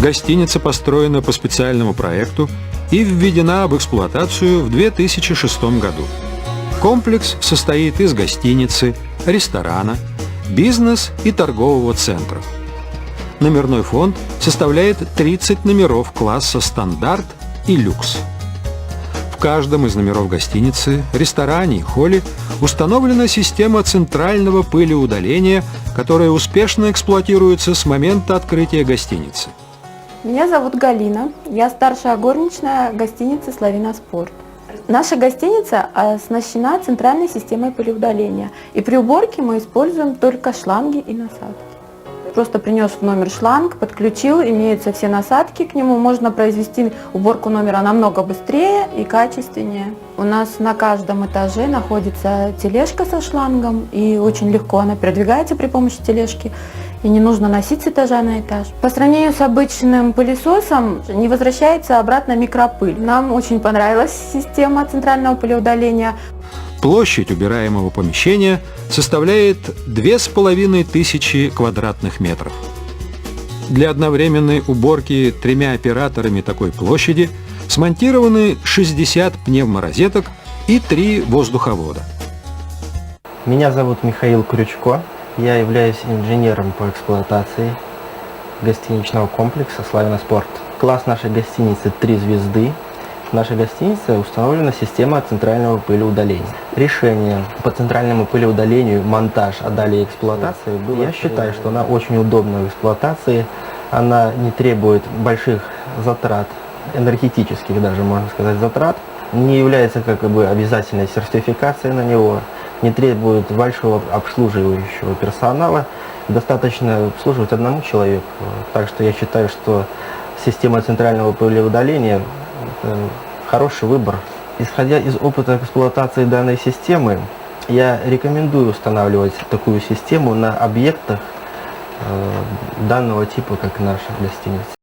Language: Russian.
Гостиница построена по специальному проекту и введена в эксплуатацию в 2006 году. Комплекс состоит из гостиницы, ресторана, бизнес- и торгового центров. Номерной фонд составляет 30 номеров класса «Стандарт» и «Люкс». В каждом из номеров гостиницы, ресторане и холле установлена система центрального пылеудаления, которая успешно эксплуатируется с момента открытия гостиницы. Меня зовут Галина, я старшая горничная гостиницы «Славина Спорт». Наша гостиница оснащена центральной системой пылеудаления, и при уборке мы используем только шланги и насадки. Просто принес в номер шланг, подключил, имеются все насадки к нему, можно произвести уборку номера намного быстрее и качественнее. У нас на каждом этаже находится тележка со шлангом, и очень легко она передвигается при помощи тележки, и не нужно носить с этажа на этаж. По сравнению с обычным пылесосом не возвращается обратно микропыль. Нам очень понравилась система центрального пылеудаления. Площадь убираемого помещения составляет 2500 квадратных метров. Для одновременной уборки 3 операторами такой площади смонтированы 60 пневморозеток и 3 воздуховода. Меня зовут Михаил Крючко. Я являюсь инженером по эксплуатации гостиничного комплекса «Славина Спорт». Класс нашей гостиницы 3 звезды. В нашей гостинице установлена система центрального пылеудаления. Решение по центральному пылеудалению, монтаж, а далее эксплуатация было. Я считаю, что она очень удобна в эксплуатации. Она не требует больших затрат, энергетических даже, можно сказать, затрат. Не является как бы обязательной сертификацией на него. Не требует большого обслуживающего персонала. Достаточно обслуживать одному человеку. Так что я считаю, что система центрального пылеудаления – хороший выбор. Исходя из опыта эксплуатации данной системы, я рекомендую устанавливать такую систему на объектах данного типа, как наша гостиница.